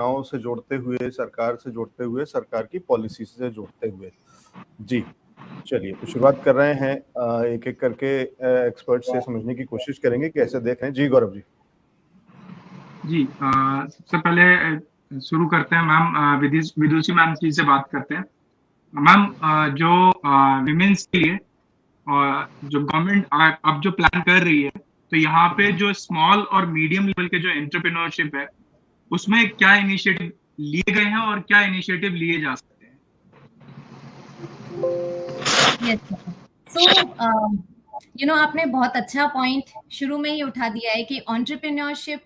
गाँव से जोड़ते हुए, सरकार से जोड़ते हुए, सरकार की पॉलिसी से जोड़ते हुए। जी, चलिए तो शुरुआत कर रहे हैं, एक-एक करके एक्सपर्ट से समझने की कोशिश करेंगे कैसे देख रहे हैं। जी, गौरव जी। जी, सबसे पहले शुरू करते हैं मैम, विदुषी मैम जी से बात करते हैं। मैम, जो विमेंस के लिए जो गवर्नमेंट अब जो प्लान कर रही है, तो यहाँ पे जो स्मॉल और मीडियम लेवल के जो एंटरप्रेन्योरशिप है, उसमें क्या इनिशिएटिव लिए गए हैं और क्या इनिशिएटिव लिए जा सकते हैं? सो आपने बहुत अच्छा पॉइंट शुरू में ही उठा दिया है कि एंटरप्रेन्योरशिप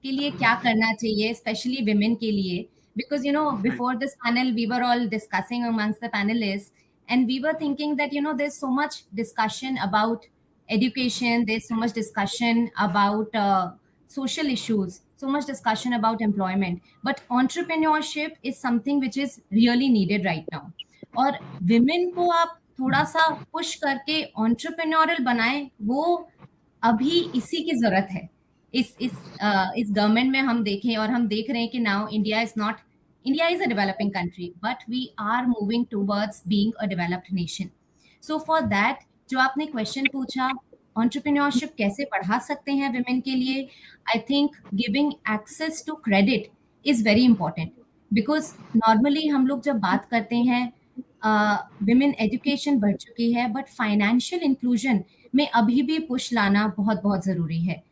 के लिए क्या करना चाहिए, स्पेशली विमेन के लिए, because before this panel we were all discussing amongst the panelists, and we were thinking that there's so much discussion about education, there's so much discussion about social issues, so much discussion about employment, but entrepreneurship is something which is really needed right now. और women को आप थोड़ा सा push करके entrepreneurial बनाएं, वो अभी इसी की जरूरत है। इस गवर्नमेंट में हम देखें और हम देख रहे हैं कि now India is a developing country, but we are moving towards being a developed nation. So for that, जो आपने क्वेश्चन पूछा, एंटरप्रेन्योरशिप कैसे बढ़ा सकते हैं विमेन के लिए, I think giving access to credit is very important, because normally हम लोग जब बात करते हैं, विमेन एजुकेशन बढ़ चुकी है, बट फाइनेंशियल इंक्लूजन में अभी भी पुश लाना बहुत बहुत जरूरी है।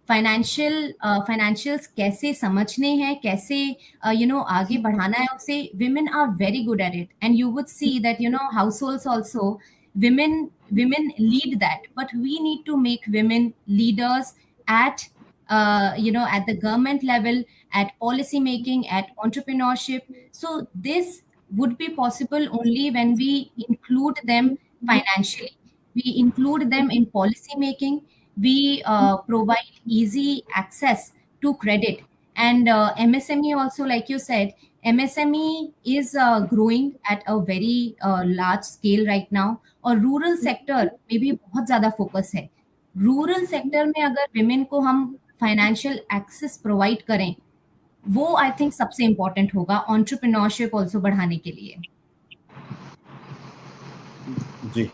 फाइनेंशियल्स कैसे समझने हैं, कैसे आगे बढ़ाना है उसे, women are very good at it, and you would see that households also women lead that, but we need to make women leaders at at the government level, at policy making, at entrepreneurship. So this would be possible only when we include them financially, we include them in policy making, we provide easy access to credit, and MSME also, like you said, MSME is growing at a very large scale right now, और rural sector में भी बहुत ज्यादा focus है। Rural sector में अगर women को हम फाइनेंशियल एक्सेस प्रोवाइड करें, वो आई थिंक सबसे इम्पोर्टेंट होगा एंटरप्रेन्योरशिप आल्सो बढ़ाने के लिए। जी,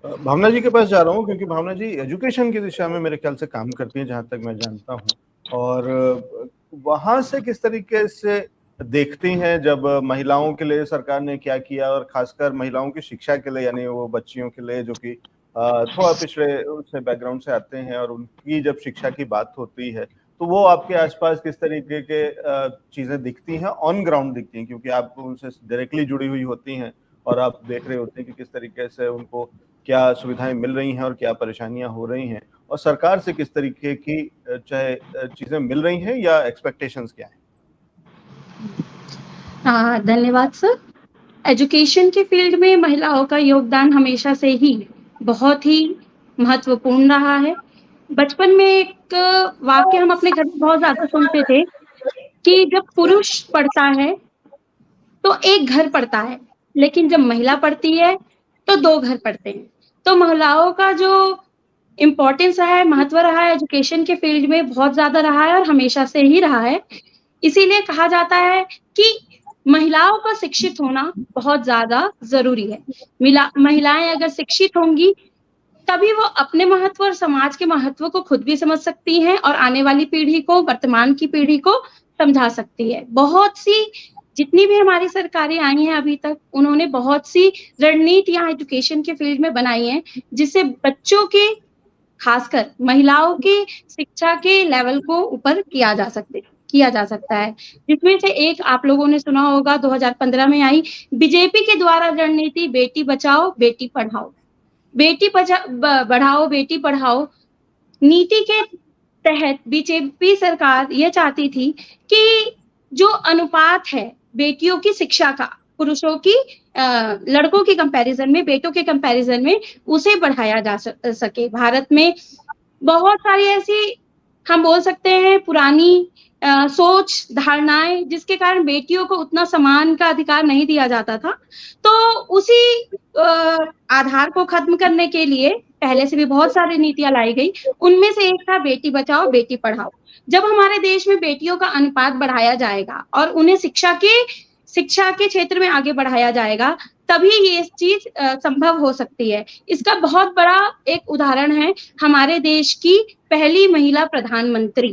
भावना जी के पास जा रहा हूँ, क्योंकि भावना जी एजुकेशन की दिशा में मेरे ख्याल से काम करती हैं, जहाँ तक मैं जानता हूँ, और वहाँ से किस तरीके से देखती हैं जब महिलाओं के लिए सरकार ने क्या किया, और खासकर महिलाओं की शिक्षा के लिए, यानी वो बच्चियों के लिए जो कि थोड़ा पिछड़े से बैकग्राउंड से आते हैं, और उनकी जब शिक्षा की बात होती है, तो वो आपके आसपास किस तरीके के चीजें दिखती हैं, ऑन ग्राउंड दिखती हैं, क्योंकि आप उनसे डायरेक्टली जुड़ी हुई होती हैं और आप देख रहे होते हैं कि किस तरीके से उनको क्या सुविधाएं मिल रही हैं और क्या परेशानियां हो रही हैं, और सरकार से किस तरीके की चाहे चीजें मिल रही हैं या एक्सपेक्टेशंस क्या हैं? धन्यवाद सर। एजुकेशन के फील्ड में महिलाओं का योगदान हमेशा से ही बहुत ही महत्वपूर्ण रहा है। बचपन में एक वाक्य हम अपने घर में बहुत ज्यादा सुनते थे कि जब पुरुष पढ़ता है तो एक घर पढ़ता है, लेकिन जब महिला पढ़ती है तो 2 घर पढ़ते हैं। तो महिलाओं का जो इम्पोर्टेंस रहा है, महत्व रहा है, एजुकेशन के फील्ड में बहुत ज्यादा रहा है और हमेशा से ही रहा है। इसीलिए कहा जाता है कि महिलाओं का शिक्षित होना बहुत ज्यादा जरूरी है। महिलाएं अगर शिक्षित होंगी तभी वो अपने महत्व और समाज के महत्व को खुद भी समझ सकती हैं और आने वाली पीढ़ी को, वर्तमान की पीढ़ी को समझा सकती है। बहुत सी जितनी भी हमारी सरकारें आई हैं अभी तक, उन्होंने बहुत सी रणनीतियां एजुकेशन के फील्ड में बनाई हैं, जिससे बच्चों के, खासकर महिलाओं की शिक्षा के लेवल को ऊपर किया जा सकता है। जिसमें से एक आप लोगों ने सुना होगा, 2015 में आई बीजेपी के द्वारा रणनीति बेटी बचाओ बेटी पढ़ाओ। बेटी बढ़ाओ बेटी पढ़ाओ नीति के तहत बीजेपी सरकार ये चाहती थी कि जो अनुपात है बेटियों की शिक्षा का पुरुषों की लड़कों के कंपैरिजन में, बेटों के कंपैरिजन में, उसे बढ़ाया जा सके। भारत में बहुत सारी ऐसी हम बोल सकते हैं पुरानी सोच, धारणाएँ जिसके कारण बेटियों को उतना सम्मान का अधिकार नहीं दिया जाता था। तो उसी आधार को खत्म करने के लिए पहले से भी बहुत सारी नीतियाँ लाई गई। उनमें से एक था बेटी बचाओ, बेटी पढ़ाओ। जब हमारे देश में बेटियों का अनुपात बढ़ाया जाएगा और उन्हें शिक्षा के क्षेत्र में आगे बढ़ाया जाएगा, तभी ये चीज़ संभव हो सकती है। इसका बहुत बड़ा एक उदाहरण है हमारे देश की पहली महिला प्रधानमंत्री।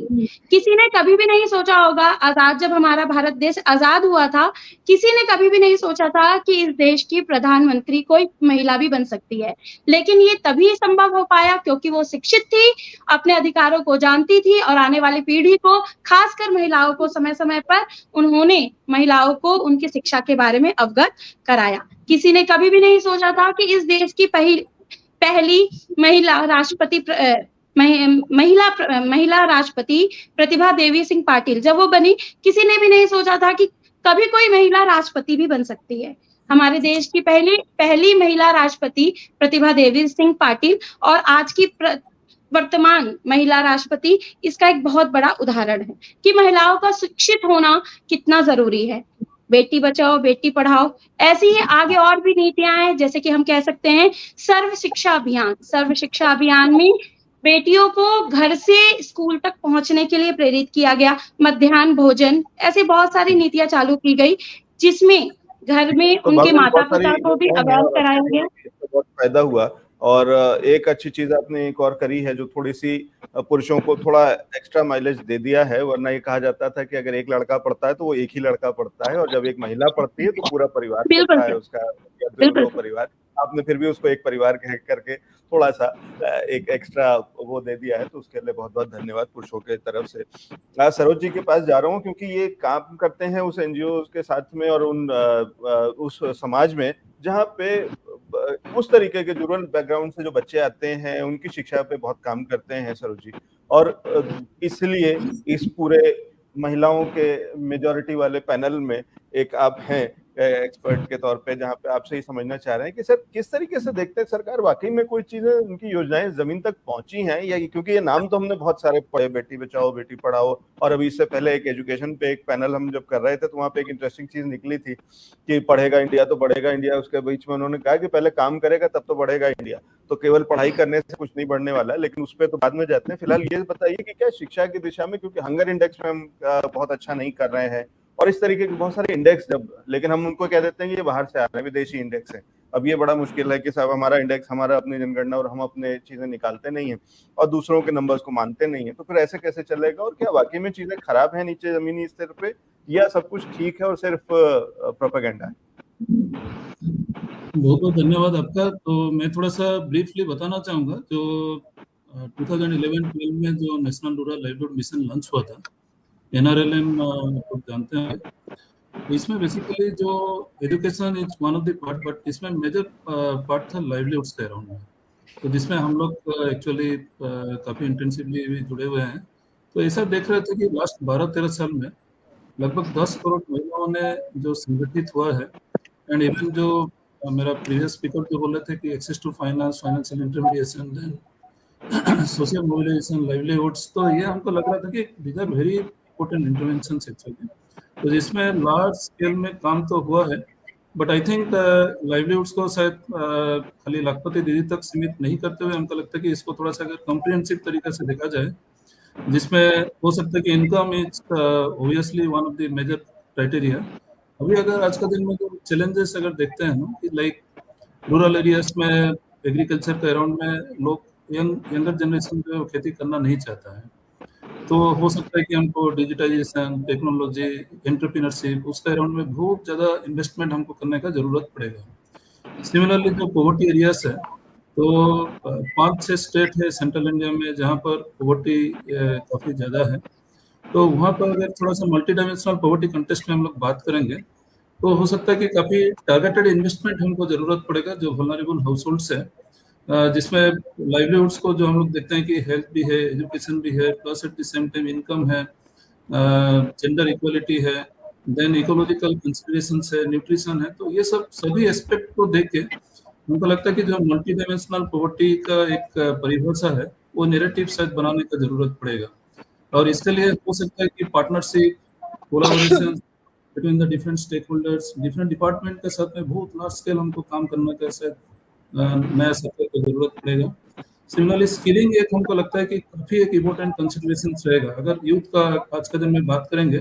किसी ने कभी भी नहीं सोचा होगा जब हमारा भारत देश आज़ाद हुआ था, किसी ने कभी भी नहीं सोचा था कि इस देश की प्रधानमंत्री कोई महिला भी बन सकती है। लेकिन ये तभी संभव हो पाया क्योंकि वो शिक्षित थी, अपने अधिकारों को जानती थी और आने वाली पीढ़ी को, खासकर महिलाओं को समय-समय पर उन्होंने महिलाओं को उनकी शिक्षा के बारे में अवगत कराया। किसी ने कभी भी नहीं सोचा था कि इस देश की पहली महिला राष्ट्रपति प्रतिभा देवी सिंह पाटिल जब वो बनी, किसी ने भी नहीं सोचा था कि कभी कोई महिला राष्ट्रपति भी बन सकती है। हमारे देश की पहली महिला राष्ट्रपति प्रतिभा देवी सिंह पाटिल और आज की वर्तमान महिला राष्ट्रपति इसका एक बहुत बड़ा उदाहरण है कि महिलाओं का शिक्षित होना कितना ज़रूरी है। बेटी बचाओ, बेटी पढ़ाओ, ऐसी ही आगे और भी नीतियाँ हैं, जैसे कि हम कह सकते हैं सर्व शिक्षा अभियान। सर्व शिक्षा अभियान में बेटियों को घर से स्कूल तक पहुँचने के लिए प्रेरित किया गया, मध्याह्न भोजन, ऐसी बहुत सारी नीतियाँ चालू की गई, जिसमें घर में तो उनके बहुत माता-पिता को भी हैं अवगत और कराया गया। इससे बहुत फायदा हुआ। और एक अच्छी चीज आपने एक और करी है जो थोड़ी सी पुरुषों को थोड़ा एक्स्ट्रा माइलेज दे दिया है, वरना ये कहा जाता था कि अगर एक लड़का पढ़ता है तो वो एक ही लड़का पढ़ता है, और जब एक महिला पढ़ती है तो पूरा परिवार बिल्कुल पढ़ता है सर, उसका, या बिल्कुल दो सर। परिवार। आपने फिर भी उसको एक परिवार कह करके थोड़ा सा एक एक्स्ट्रा वो दे दिया है, तो उसके लिए बहुत बहुत धन्यवाद पुरुषों के तरफ से। सरोज जी के पास जा रहा हूँ क्योंकि ये काम करते हैं उस एनजीओ के साथ में और उस समाज में जहाँ पे उस तरीके के रूरल बैकग्राउंड से जो बच्चे आते हैं उनकी शिक्षा पे बहुत काम करते हैं सरोज जी। और इसलिए इस पूरे महिलाओं के मेजॉरिटी वाले पैनल में एक आप हैं एक्सपर्ट के तौर पे, जहाँ पे आपसे ही समझना चाह रहे हैं कि सर किस तरीके से देखते हैं सरकार वाकई में कोई चीजें उनकी योजनाएं जमीन तक पहुंची हैं, या क्योंकि ये नाम तो हमने बहुत सारे पढ़े, बेटी बचाओ बेटी पढ़ाओ, और अभी इससे पहले एक एजुकेशन पे एक पैनल हम जब कर रहे थे तो वहाँ पे एक इंटरेस्टिंग चीज निकली थी कि पढ़ेगा इंडिया तो बढ़ेगा इंडिया। उसके बीच में उन्होंने कहा कि पहले काम करेगा तब तो बढ़ेगा इंडिया। तो केवल पढ़ाई करने से कुछ नहीं बढ़ने वाला है, लेकिन उस पर तो बाद में जाते हैं। फिलहाल ये बताइए कि क्या शिक्षा की दिशा में, क्योंकि हंगर इंडेक्स में हम बहुत अच्छा नहीं कर रहे हैं और इस तरीके के बहुत सारे इंडेक्स जब, लेकिन हम उनको कह देते हैं कि ये बाहर से आ रहे हैं, विदेशी इंडेक्स है। अब ये बड़ा मुश्किल है कि साहब हमारा इंडेक्स, हमारा अपनी जनगणना और हम अपने चीजें निकालते नहीं है और दूसरों के नंबर्स को मानते नहीं है, तो फिर ऐसे कैसे चलेगा? और क्या वाकई में चीजें खराब है नीचे जमीनी स्तर पे, या सब कुछ ठीक है और सिर्फ प्रोपेगेंडा है? बहुत बहुत धन्यवाद आपका। तो मैं थोड़ा सा ब्रीफली बताना चाहूँगा, जो 2011-12 में जो national rural livelihood mission launch हुआ था, NRLM आप जानते हैं, तो इसमें बेसिकली जो education is one of the part, but इसमें मेजर पार्ट था लाइवलीहुड्स के अराउंड में, तो जिसमें हम लोग एक्चुअली काफ़ी इंटेंसिवली भी जुड़े हुए हैं। तो ऐसा देख रहे थे कि लास्ट 12-13 साल में लगभग 10 करोड़ महिलाओं ने जो संगठित हुआ है, एंड इवन जो मेरा प्रीवियस स्पीकर जो बोले थे कि access to finance, financial intermediation, then social mobilization, livelihoods, तो ये हमको लग रहा था कि these are very important interventions actually. तो जिसमें लार्ज स्केल में काम तो हुआ है, बट आई थिंक लाइवलीहुड्स को शायद खाली लाखपति दीदी तक सीमित नहीं करते हुए हमको लगता है कि इसको थोड़ा सा अगर कॉम्प्रिहेंसिव तरीके से देखा जाए, जिसमें हो सकता है कि income is obviously one of the major criteria. अभी अगर आज का दिन में जो चैलेंजेस अगर देखते हैं ना, कि लाइक रूरल एरियाज में एग्रीकल्चर के अराउंड में लोग यंगर जनरेशन जो खेती करना नहीं चाहता है, तो हो सकता है कि हमको डिजिटाइजेशन, टेक्नोलॉजी, एंटरप्रेन्योरशिप, उसके अराउंड में बहुत ज़्यादा इन्वेस्टमेंट हमको करने का ज़रूरत पड़ेगा। सिमिलरली जो पॉवर्टी एरियाज है, तो 5-6 स्टेट है सेंट्रल इंडिया में जहाँ पर पॉवर्टी काफ़ी ज़्यादा है, तो वहाँ पर अगर थोड़ा सा मल्टी डायमेंशनल पॉवर्टी कंटेस्ट में हम लोग बात करेंगे, तो हो सकता है कि काफ़ी टारगेटेड इन्वेस्टमेंट हमको ज़रूरत पड़ेगा जो वल्नरेबल हाउसहोल्ड्स है, जिसमें लाइवलीहुड्स को जो हम लोग देखते हैं कि हेल्थ भी है, एजुकेशन भी है, plus eight the same time income है, जेंडर इक्वलिटी है, देन इकोलॉजिकल कंसिडरेशंस है, न्यूट्रिशन है, तो ये सब सभी एस्पेक्ट को देख के हमको लगता है कि जो मल्टी डायमेंशनल पॉवर्टी का एक परिभाषा है, वो नैरेटिव शायद बनाने का ज़रूरत पड़ेगा। और इसके लिए हो सकता है कि partnership, collaboration between the different stakeholders, different department के साथ में बहुत लार्ज स्केल हमको काम करना का शायद नया सेक्टर की जरूरत पड़ेगा। सिमिलरली स्किलिंग एक हमको लगता है कि काफी एक इम्पोर्टेंट कंसिडरेशन रहेगा। अगर यूथ का आज के दिन में बात करेंगे,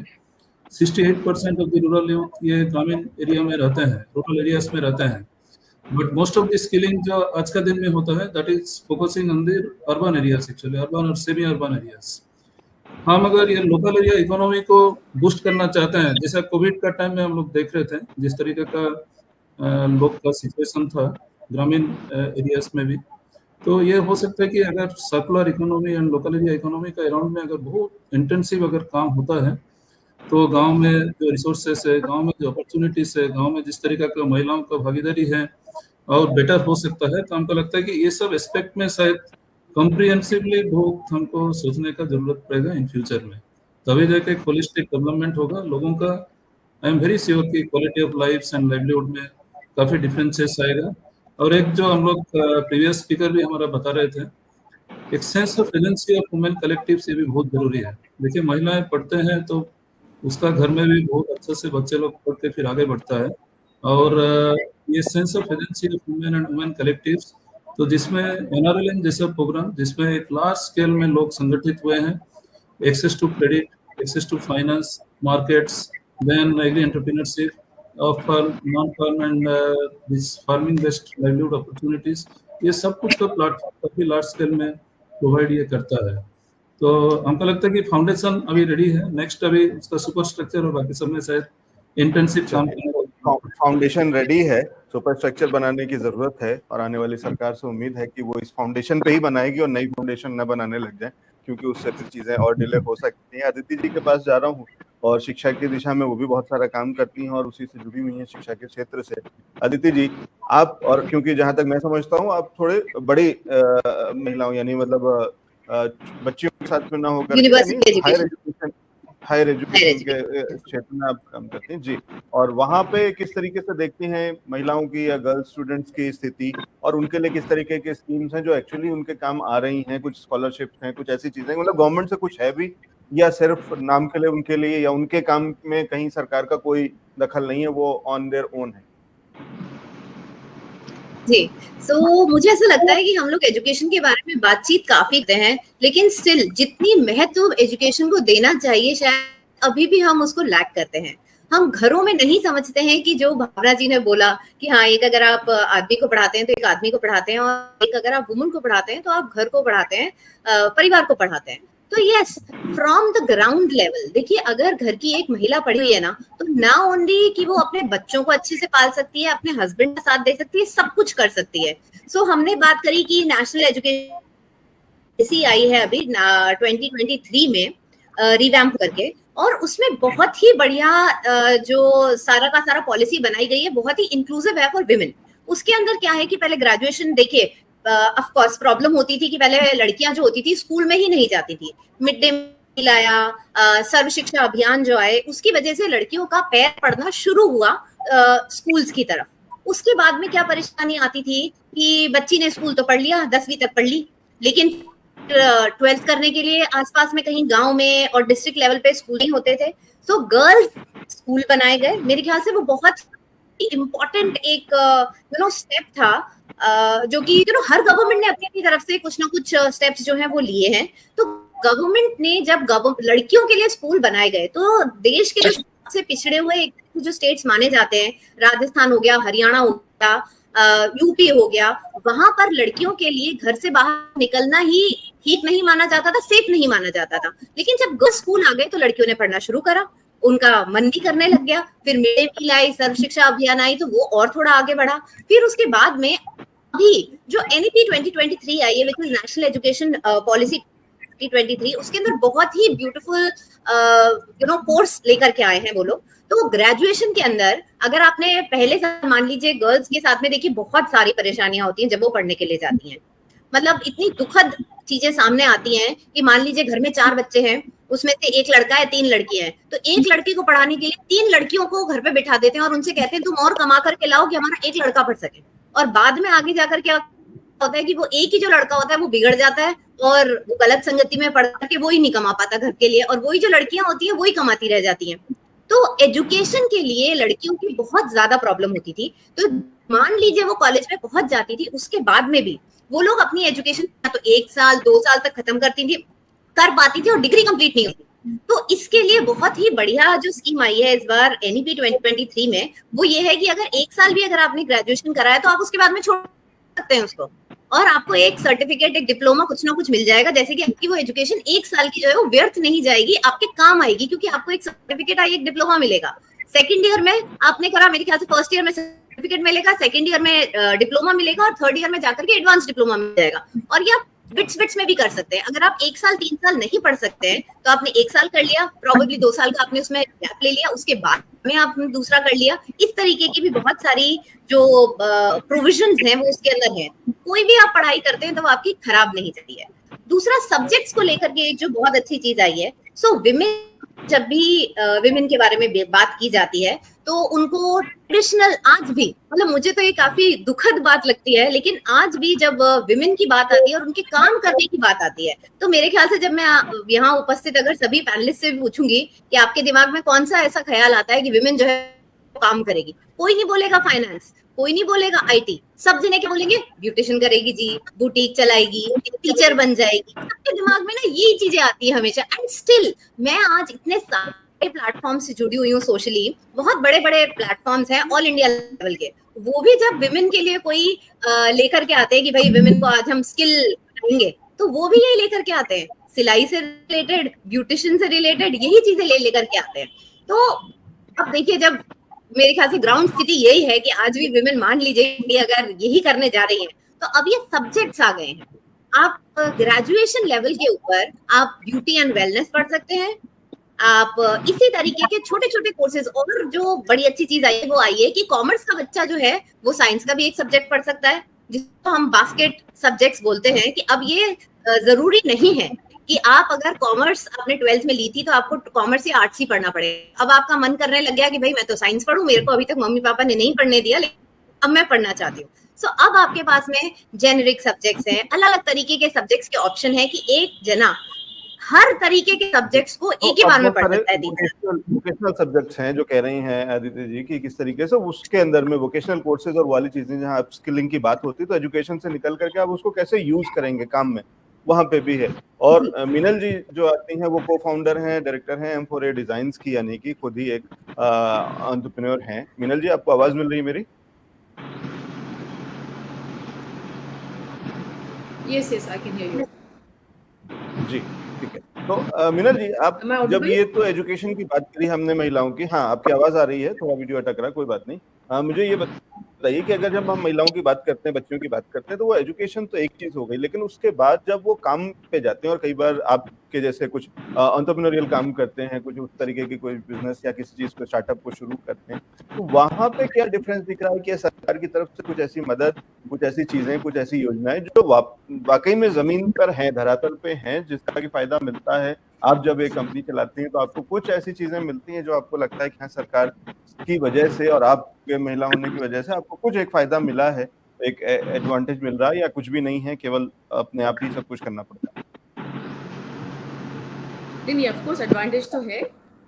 68% ऑफ द रूरल यूथ ये ग्रामीण एरिया में रहते हैं, रूरल एरियाज में रहते हैं, but most of the skilling जो आज का दिन में होता है that is focusing on the urban areas, actually urban और सेमी अर्बन एरियाज। हम अगर ये लोकल एरिया इकोनॉमी को बूस्ट करना चाहते हैं, जैसा कोविड का टाइम में हम लोग देख रहे थे जिस तरीके का लोग का सिचुएशन था ग्रामीण एरियाज में भी, तो ये हो सकता है कि अगर circular economy and local area economy का अराउंड में अगर बहुत इंटेंसिव अगर काम होता है, तो गांव में जो रिसोर्सेस है, गांव में जो अपॉर्चुनिटीज है, गांव में जिस तरीके का महिलाओं का भागीदारी है और बेटर हो सकता है। तो हमको लगता है कि ये सब एस्पेक्ट में शायद कॉम्प्रिहेंसिवली बहुत हमको सोचने का जरूरत पड़ेगा इन फ्यूचर में, तभी जाके होलिस्टिक डेवलपमेंट होगा लोगों का। आई एम वेरी श्योर कि quality of life and livelihood में काफी डिफरेंसेस आएगा। और एक जो हम लोग प्रीवियस स्पीकर भी हमारा बता रहे थे, एक sense of agency of women collective से भी बहुत जरूरी है। देखिए महिलाएं पढ़ते हैं तो उसका घर में भी बहुत अच्छे से बच्चे लोग पढ़ के फिर आगे बढ़ता है, और ये sense of agency of women and women collectives, तो जिसमें NRLM जैसा प्रोग्राम जिसमें एक लार्ज स्केल में लोग संगठित हुए हैं, access to credit, access to finance markets, then agri entrepreneurship of non farm and this farming based livelihood opportunities, ये सब कुछ का प्लेटफॉर्म काफी लार्ज स्केल में प्रोवाइड ये करता है। तो हमको लगता है कि फाउंडेशन अभी रेडी है, नेक्स्ट अभी उसका सुपर स्ट्रक्चर और बाकी सब में शायद इंटेंसिव काम करना। फाउंडेशन रेडी है, सुपर स्ट्रक्चर बनाने की जरूरत है, और आने वाली सरकार से उम्मीद है कि वो इस फाउंडेशन पे ही बनाएगी और नई फाउंडेशन न बनाने लग जाए, क्योंकि उससे फिर चीजें और डिले हो सकती हैं। अदिति जी के पास जा रहा हूँ, और शिक्षा की दिशा में वो भी बहुत सारा काम करती हैं और उसी से जुड़ी हुई हैं शिक्षा के क्षेत्र से। अदिति जी, आप, और क्योंकि जहां तक मैं समझता हूँ आप थोड़े बड़ी महिलाओं, यानी मतलब बच्चियों के साथ में ना होकर हायर एजुकेशन के क्षेत्र में आप काम करते हैं जी, और वहाँ पे किस तरीके से देखती हैं महिलाओं की या गर्ल्स स्टूडेंट्स की स्थिति, और उनके लिए किस तरीके के स्कीम्स हैं जो एक्चुअली उनके काम आ रही हैं? कुछ स्कॉलरशिप्स हैं, कुछ ऐसी चीजें, मतलब गवर्नमेंट से कुछ है भी, या सिर्फ नाम के लिए उनके लिए, या उनके काम में कहीं सरकार का कोई दखल नहीं है, वो ऑन देयर ओन है? जी, तो मुझे ऐसा लगता है कि हम लोग एजुकेशन के बारे में बातचीत काफी करते हैं, लेकिन स्टिल जितनी महत्व एजुकेशन को देना चाहिए शायद अभी भी हम उसको लैक करते हैं। हम घरों में नहीं समझते हैं कि जो भावना जी ने बोला कि हाँ, एक अगर आप आदमी को पढ़ाते हैं तो एक आदमी को पढ़ाते हैं, और एक अगर आप वुमन को पढ़ाते हैं तो आप घर को पढ़ाते हैं, परिवार को पढ़ाते हैं। तो yes, from the ground level देखिए, अगर घर की एक महिला पढ़ी हुई है ना, तो ना ओनली कि वो अपने बच्चों को अच्छे से पाल सकती है, अपने हस्बैंड का साथ दे सकती है, सब कुछ कर सकती है। सो हमने बात करी कि नेशनल एजुकेशन पॉलिसी आई है अभी 2023 में रिवैम्प करके, और उसमें बहुत ही बढ़िया जो सारा का सारा पॉलिसी बनाई गई है, बहुत ही इंक्लूसिव है फॉर विमेन। उसके अंदर क्या है कि पहले ग्रेजुएशन देखिए, ऑफ कोर्स प्रॉब्लम होती थी कि पहले लड़कियां जो होती थी स्कूल में ही नहीं जाती थी। मिड डे मील आया, सर्व शिक्षा अभियान जो आए, उसकी वजह से लड़कियों का पैर पड़ना शुरू हुआ स्कूल्स की तरफ। उसके बाद में क्या परेशानी आती थी कि बच्ची ने स्कूल तो पढ़ लिया, 10वीं तक पढ़ ली, लेकिन 12th करने के लिए आसपास में कहीं गांव में और डिस्ट्रिक्ट लेवल पे स्कूल नहीं होते थे। सो गर्ल्स स्कूल बनाए गए। मेरे ख्याल से वो बहुत इम्पोर्टेंट एक स्टेप था, जो कि हर गवर्नमेंट ने अपनी अपनी तरफ से कुछ ना कुछ स्टेप्स जो है वो लिए हैं। तो गवर्नमेंट ने जब लड़कियों के लिए स्कूल बनाए गए, तो देश के जो सबसे पिछड़े हुए जो स्टेट्स माने जाते हैं, राजस्थान हो गया, हरियाणा हो गया, यूपी हो गया, वहां पर लड़कियों के लिए घर से बाहर निकलना ही ठीक नहीं माना जाता था, सेफ नहीं माना जाता था। लेकिन जब गर्ल्स स्कूल आ गए तो लड़कियों ने पढ़ना शुरू करा, उनका मन भी करने लग गया। फिर मिड डे मील आई, सर्व शिक्षा अभियान आई, तो वो और थोड़ा आगे बढ़ा। फिर उसके बाद में अभी जो NEP 2023 आई है, which is national education policy 2023, उसके अंदर बहुत ही ब्यूटीफुल कोर्स लेकर के आए हैं वो लोग। तो ग्रेजुएशन के अंदर अगर आपने पहले मान लीजिए, गर्ल्स के साथ में देखिए बहुत सारी परेशानियां होती हैं जब वो पढ़ने के लिए जाती हैं। मतलब इतनी दुखद चीजें सामने आती हैं कि मान लीजिए घर में 4 बच्चे हैं, उसमें से एक लड़का है, 3 लड़कियां हैं, तो एक लड़की को पढ़ाने के लिए 3 लड़कियों को घर पे बिठा देते हैं और उनसे कहते हैं तुम और कमा करके लाओ कि हमारा एक लड़का पढ़ सके। और बाद में आगे जाकर क्या होता है कि वो एक ही जो लड़का होता है वो बिगड़ जाता है, और वो गलत संगति में पढ़ के वो ही नहीं कमा पाता घर के लिए, और वही जो लड़कियां होती हैं वही कमाती रह जाती हैं। तो एजुकेशन के लिए लड़कियों की बहुत ज्यादा प्रॉब्लम होती थी। तो मान लीजिए वो कॉलेज में पहुंच जाती थी, उसके बाद में भी वो लोग अपनी एजुकेशन तो 1 साल 2 साल तक खत्म कर पाती थी और डिग्री कंप्लीट नहीं होती। तो इसके लिए बहुत ही बढ़िया जो स्कीम आई है इस बार एनईपी 2023 में, वो ये है कि अगर 1 साल भी अगर आपने ग्रेजुएशन करा है तो आप उसके बाद में छोड़ सकते हैं उसको, और आपको एक सर्टिफिकेट, एक डिप्लोमा, कुछ ना कुछ मिल जाएगा, जैसे कि आपकी वो एजुकेशन 1 साल की जो है वो व्यर्थ नहीं जाएगी, आपके काम आएगी, क्योंकि आपको एक सर्टिफिकेट आई, एक डिप्लोमा मिलेगा। सेकंड ईयर में आपने करा, मेरे ख्याल से फर्स्ट ईयर में सर्टिफिकेट मिलेगा, सेकंड ईयर में डिप्लोमा मिलेगा, और थर्ड ईयर में जाकर के एडवांस डिप्लोमा मिल जाएगा। और ये आप बिट्स में भी कर सकते हैं। अगर आप 1 साल 3 साल नहीं पढ़ सकते हैं तो आपने 1 साल कर लिया, प्रॉबेबली 2 साल का आपने उसमें गैप ले लिया, उसके बाद में आपने दूसरा कर लिया। इस तरीके की भी बहुत सारी जो प्रोविजंस हैं वो उसके अंदर है। कोई भी आप पढ़ाई करते हैं तो वो आपकी खराब नहीं जाती है। दूसरा, सब्जेक्ट्स को लेकर के एक जो बहुत अच्छी चीज आई है, सो विमेन, जब भी विमेन के बारे में बात की जाती है तो उनको ट्रेडिशनल, आज भी, मतलब मुझे तो ये काफी दुखद बात लगती है, लेकिन आज भी जब विमेन की बात आती है और उनके काम करने की बात आती है, तो मेरे ख्याल से जब मैं यहाँ उपस्थित अगर सभी पैनलिस्ट से भी पूछूंगी कि आपके दिमाग में कौन सा ऐसा ख्याल आता है कि विमेन जो है काम करेगी, कोई नहीं बोलेगा फाइनेंस, कोई नहीं बोलेगा आईटी, सब जने क्या बोलेंगे, ब्यूटिशियन करेगी जी, बुटीक चलाएगी, टीचर बन जाएगी। सबके दिमाग में ना यही चीजें आती है हमेशा। एंड स्टिल मैं आज इतने सारे प्लेटफॉर्म से जुड़ी हुई हूँ सोशली, बहुत बड़े बड़े प्लेटफॉर्म्स हैं ऑल इंडिया लेवल के, वो भी जब विमेन के लिए कोई लेकर के आते हैं कि भाई विमेन को आज हम स्किल बताएंगे, तो वो भी यही लेकर के आते हैं, सिलाई से रिलेटेड, ब्यूटिशियन से रिलेटेड, यही चीजें लेकर के आते हैं। तो अब देखिए, जब मेरे ख्याल से ग्राउंड स्थिति यही है कि आज भी विमेन, मान लीजिए अगर यही करने जा रही हैं, तो अब ये सब्जेक्ट्स आ गए हैं। आप ग्रेजुएशन लेवल के ऊपर आप ब्यूटी एंड वेलनेस पढ़ सकते हैं, आप इसी तरीके के छोटे छोटे कोर्सेज, और जो बड़ी अच्छी चीज आई है वो आई है कि कॉमर्स का बच्चा जो है वो साइंस का भी एक सब्जेक्ट पढ़ सकता है, जिसको हम बास्केट सब्जेक्ट्स बोलते हैं। कि अब ये जरूरी नहीं है कि आप अगर कॉमर्स आपने 12th में ली थी तो आपको कॉमर्स या आर्ट्स ही पढ़ना पड़ेगा। अब आपका मन करने लग गया कि भाई मैं तो साइंस पढ़ूं, मेरे को अभी तक मम्मी पापा ने नहीं पढ़ने दिया, लेकिन अब मैं पढ़ना चाहती हूँ। सो अब आपके पास में जेनेरिक सब्जेक्ट्स हैं, अलग अलग तरीके के सब्जेक्ट्स के ऑप्शन है कि एक जना हर तरीके के सब्जेक्ट्स को एक ही बार में पढ़ सकता है। वोकेशनल सब्जेक्ट्स हैं जो कह रही हैं आदित्य जी की किस तरीके से उसके अंदर में वोकेशनल कोर्सेज और वाली चीजें जहाँ अपस्किलिंग की बात होती है, तो एजुकेशन से निकल करके आप उसको कैसे यूज करेंगे काम में, वहां पे भी है। और मिनल जी जो आती हैं वो को फाउंडर हैं, डायरेक्टर हैं M4A डिजाइन्स की, यानी कि खुद ही एक एंटरप्रेन्योर हैं। मिनल जी, आपको आवाज मिल रही है मेरी? Yes, I can hear you. जी, ठीक है। तो मिनल जी, आप जब ये तो एजुकेशन की बात करी हमने महिलाओं की, हाँ आपकी आवाज आ रही है, थोड़ा वीडियो अटक रहा है, कोई बात नहीं। मुझे ये बताइए कि अगर जब हम महिलाओं की बात करते हैं, बच्चियों की बात करते हैं, तो वो एजुकेशन तो एक चीज हो गई, लेकिन उसके बाद जब वो काम पे जाते हैं और कई बार आपके जैसे कुछ एंटरप्रेन्योरियल काम करते हैं, कुछ उस तरीके की कोई बिजनेस या किसी चीज को, स्टार्टअप को शुरू करते हैं, तो वहां पे क्या डिफरेंस दिख रहा है कि सरकार की तरफ से कुछ ऐसी मदद, कुछ ऐसी चीजें, कुछ ऐसी योजनाएं जो वाकई में जमीन पर हैं, धरातल पे हैं, जिसका की फायदा मिलता है? आप जब एक कंपनी चलाते हैं तो आपको कुछ ऐसी चीजें मिलती हैं जो आपको लगता है कि हाँ, सरकार की वजह से और आपके महिला होने की वजह से आपको कुछ एक फायदा मिला है, एक एडवांटेज मिल रहा है, या कुछ भी नहीं है, केवल अपने आप ही सब कुछ करना पड़ता है? नहीं, ऑफ कोर्स एडवांटेज तो है,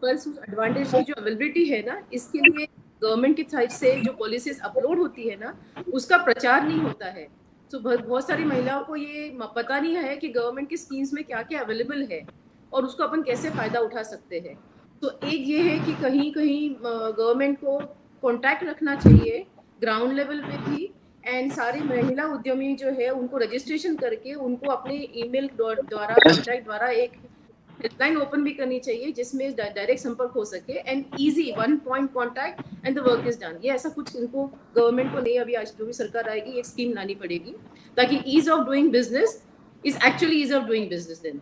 पर उस एडवांटेज की जो अवेलेबिलिटी है ना, इसके लिए गवर्नमेंट की साइड से जो पॉलिसीज अपलोड होती है ना, उसका प्रचार नहीं होता है। तो बहुत सारी महिलाओं को ये पता नहीं है कि गवर्नमेंट की स्कीम्स में क्या क्या अवेलेबल है और उसको अपन कैसे फ़ायदा उठा सकते हैं। तो एक ये है कि कहीं कहीं गवर्नमेंट को कॉन्टैक्ट रखना चाहिए ग्राउंड लेवल पे भी, एंड सारे महिला उद्यमी जो है उनको रजिस्ट्रेशन करके उनको अपने ईमेल द्वारा, कॉन्टैक्ट द्वारा एक हेल्पलाइन ओपन भी करनी चाहिए जिसमें डायरेक्ट संपर्क हो सके, and easy 1 point contact and the work is done. ये ऐसा कुछ इनको गवर्नमेंट को नहीं, अभी आज जो भी सरकार आएगी एक स्कीम लानी पड़ेगी ताकि ease of doing business is actually ease of doing business then.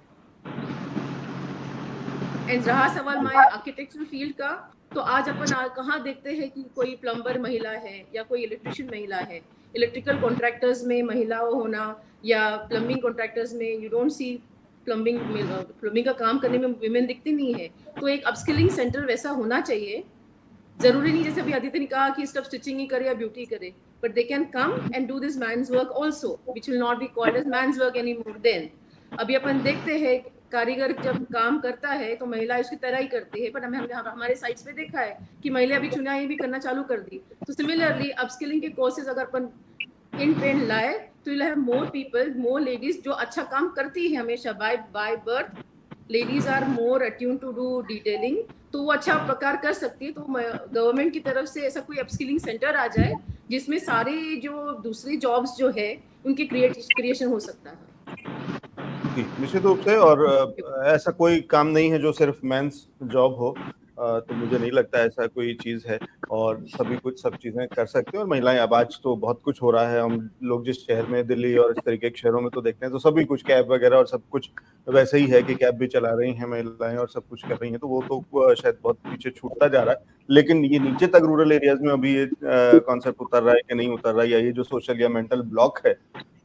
And रहा सवाल हमारे आर्किटेक्चरल फील्ड का, तो आज अपन कहाँ देखते हैं कि कोई प्लम्बर महिला है या कोई इलेक्ट्रिशियन महिला है। इलेक्ट्रिकल कॉन्ट्रैक्टर्स में महिला होना या प्लम्बिंग कॉन्ट्रैक्टर्स में यू डोंट सी प्लम्बिंग का काम करने में विमेन दिखती नहीं है। तो एक अपस्किलिंग सेंटर वैसा होना चाहिए। जरूरी नहीं जैसे अभी आदित्य ने कहा कि सिर्फ स्टिचिंग ही करे या ब्यूटी करे, but they can come and do this man's work also, which will not be called as man's work any more then. अभी अपन देखते हैं कारीगर जब काम करता है तो महिला उसकी तरह ही करती है, पर हमने हमारे साइट्स पे देखा है कि महिला अभी चुनाई भी करना चालू कर दी। तो सिमिलरली अपस्किलिंग के कोर्सेज अगर अपन इन ट्रेंड लाए तो you have more people, more ladies जो अच्छा काम करती है हमेशा by birth. Ladies are more attune to do detailing, तो वो अच्छा प्रकार कर सकती है। तो गवर्नमेंट की तरफ से ऐसा कोई अपस्किलिंग सेंटर आ जाए जिसमें सारे जो दूसरी जॉब्स जो है उनके क्रिएशन हो सकता है। जी, निश्चित रूप से। और ऐसा कोई काम नहीं है जो सिर्फ मेंस जॉब हो, तो मुझे नहीं लगता ऐसा कोई चीज है। और सभी कुछ सब चीजें कर सकते हैं। और महिलाएं, अब आज तो बहुत कुछ हो रहा है। हम लोग जिस शहर में, दिल्ली और इस तरीके के शहरों में तो देखते हैं तो सभी कुछ कैब वगैरह और सब कुछ वैसे ही है कि कैब भी चला रही हैं महिलाएं और सब कुछ कर रही हैं। तो वो तो शायद बहुत पीछे छूटता जा रहा है। लेकिन ये नीचे तक रूरल एरियाज में अभी ये कॉन्सेप्ट उतर रहा है कि नहीं उतर रहा है, या ये जो सोशल या मेंटल ब्लॉक है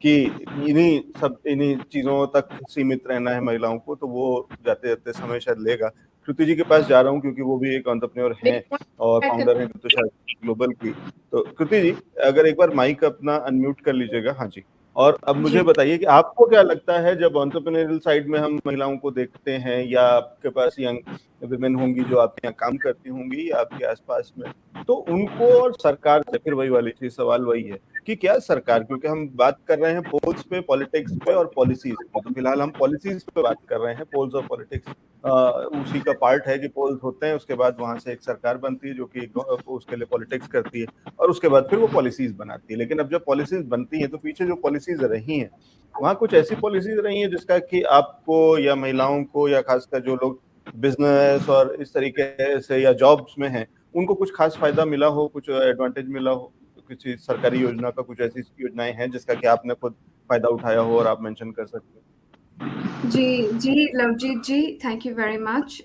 कि इन्हीं चीजों तक सीमित रहना है महिलाओं को, तो वो जाते जाते समय शायद लेगा। कृति जी के पास जा रहा हूँ क्योंकि वो भी एक एंटरप्रेन्योर हैं और फाउंडर हैं तो शायद ग्लोबल की। तो कृति जी, अगर एक बार माइक अपना अनम्यूट कर लीजिएगा। हाँ जी। और अब मुझे बताइए कि आपको क्या लगता है, जब एंटरप्रेन्योरियल साइड में हम महिलाओं को देखते हैं, या आपके पास यंग विमेन होंगी जो आपके यहाँ काम करती होंगी या आपके आसपास में, तो उनको और सरकार से फिर वही वाली चीज, सवाल वही है कि क्या सरकार, क्योंकि हम बात कर रहे हैं पोल्स पे, पॉलिटिक्स पे और पॉलिसीज पे, तो फिलहाल हम पॉलिसीज पे बात कर रहे हैं। पोल्स और पॉलिटिक्स उसी का पार्ट है कि पोल्स होते हैं, उसके बाद वहां से एक सरकार बनती है जो कि उसके लिए पॉलिटिक्स करती है, और उसके बाद फिर वो पॉलिसीज बनाती है। लेकिन अब जब पॉलिसीज बनती हैं तो पीछे जो पॉलिसीज रही हैं, वहाँ कुछ ऐसी पॉलिसीज रही हैं जिसका कि आपको या महिलाओं को, या खासकर जो लोग बिजनेस और इस तरीके से या जॉब्स में हैं, उनको कुछ खास फायदा मिला हो, कुछ एडवांटेज मिला हो? किसी सरकारी योजना का, कुछ ऐसी योजनाएं हैं जिसका कि आपने खुद फायदा उठाया हो और आप मेंशन कर सकते हैं? जी Lovjeet ji, thank you very much.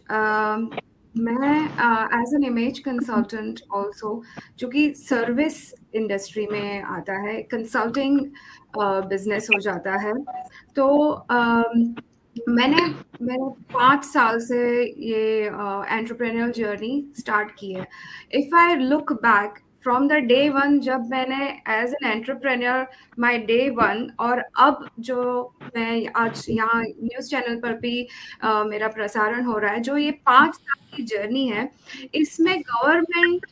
मैं as an image consultant also, जो कि सर्विस इंडस्ट्री में आता है, कंसल्टिंग बिजनेस हो जाता है, तो मैंने 5 साल से ये एंटरप्रेन्योर जर्नी स्टार्ट की है। If I look back from the day one, जब मैंने as an entrepreneur my day one, और अब जो मैं आज यहाँ न्यूज़ चैनल पर भी मेरा प्रसारण हो रहा है, जो ये 5 साल की जर्नी है, इसमें गवर्नमेंट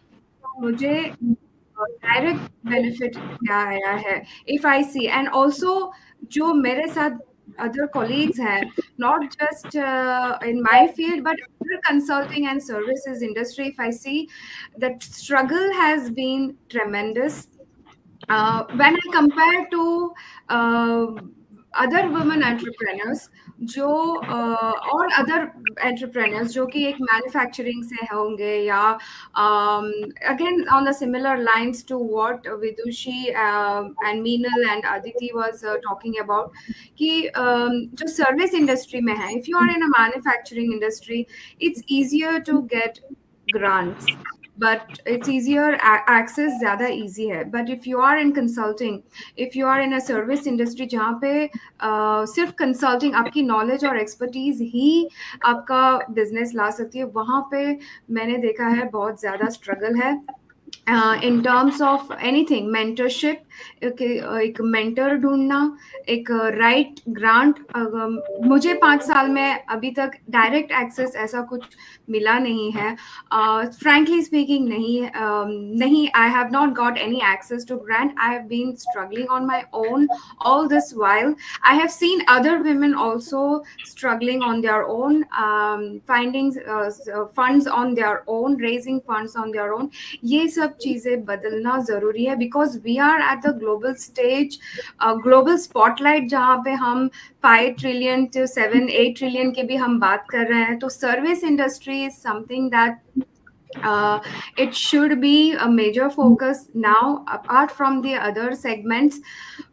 मुझे डायरेक्ट बेनिफिट क्या आया है, if I see, and also जो मेरे साथ other colleagues हैं, not just in my field but other consulting and services industry, if I see that struggle has been tremendous when I compare to other women entrepreneurs जो और other entrepreneurs जो कि एक manufacturing से होंगे, या again on the similar lines to what Vidushi and Meenal and Aditi was talking about, कि जो सर्विस इंडस्ट्री में है, if you are in a manufacturing industry, it's easier to get grants, but it's easier, access ज़्यादा easy है. But if you are in consulting, if you are in a service industry जहाँ पे सिर्फ consulting, आपकी knowledge और expertise ही आपका business ला सकती है, वहाँ पे मैंने देखा है बहुत ज़्यादा struggle है in terms of anything, mentorship, एक mentor ढूंढना, एक right grant। मुझे 5 साल में अभी तक direct access ऐसा कुछ मिला नहीं है, frankly speaking नहीं, I have not got any access to grant. I have been struggling on my own all this while. I have seen other women also struggling on their own, finding funds on their own, raising funds on their own. ये सब चीजें बदलना जरूरी है, because we are at the global stage, global spotlight, जहाँ पे हम 5 trillion to 7-8 trillion की भी हम बात कर रहे हैं। तो service industry is something that it should be a major focus now, apart from the other segments.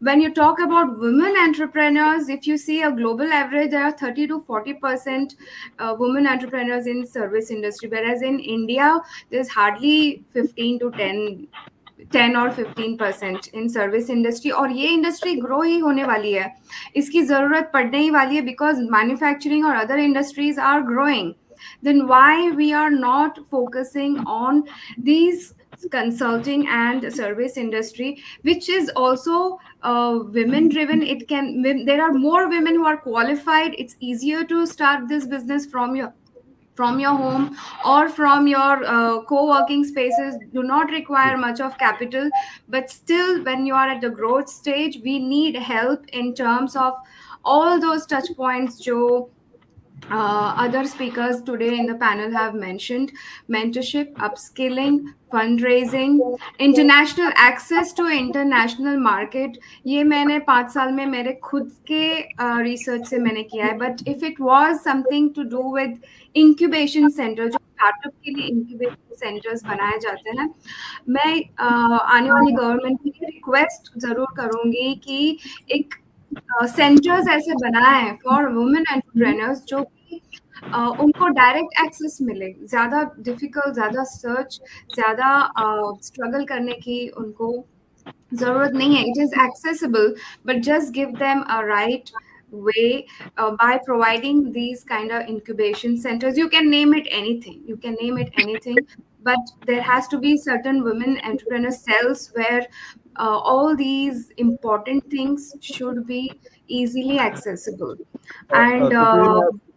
When you talk about women entrepreneurs, if you see a global average, there are 30 to 40% women entrepreneurs in service industry, whereas in India there's hardly 15 to 10 और 15% in service industry. और ये industry grow ही होने वाली है, इसकी ज़रूरत पड़ने ही वाली है, बिकॉज मैन्युफैक्चरिंग और other industries are growing. Then why we are not focusing on these consulting and service industry, which is also women driven. There are more women who are qualified. It's easier to start this business from your home or from your co-working spaces, do not require much of capital. But still, when you are at the growth stage, we need help in terms of all those touch points jo other speakers today in the panel have mentioned: mentorship, upskilling, fundraising, international access to international market. ये मैंने 5 साल में मेरे खुद के research से मैंने किया है. But if it was something to do with incubation center, जो स्टार्टअप के लिए इंक्यूबेशन सेंटर्स बनाए जाते हैं, मैं आने वाली गवर्नमेंट की रिक्वेस्ट जरूर करूंगी कि एक सेंटर्स ऐसे बनाए फॉर वुमेन एंटरप्रेन्योर्स जो कि उनको डायरेक्ट एक्सेस मिले. ज़्यादा डिफिकल्ट, ज़्यादा सर्च, ज़्यादा स्ट्रगल करने की उनको ज़रूरत नहीं है. It is accessible, but just give them a right way by providing these kind of incubation centers. You can name it anything, but there has to be certain women entrepreneur cells where all these important things should be easily accessible. And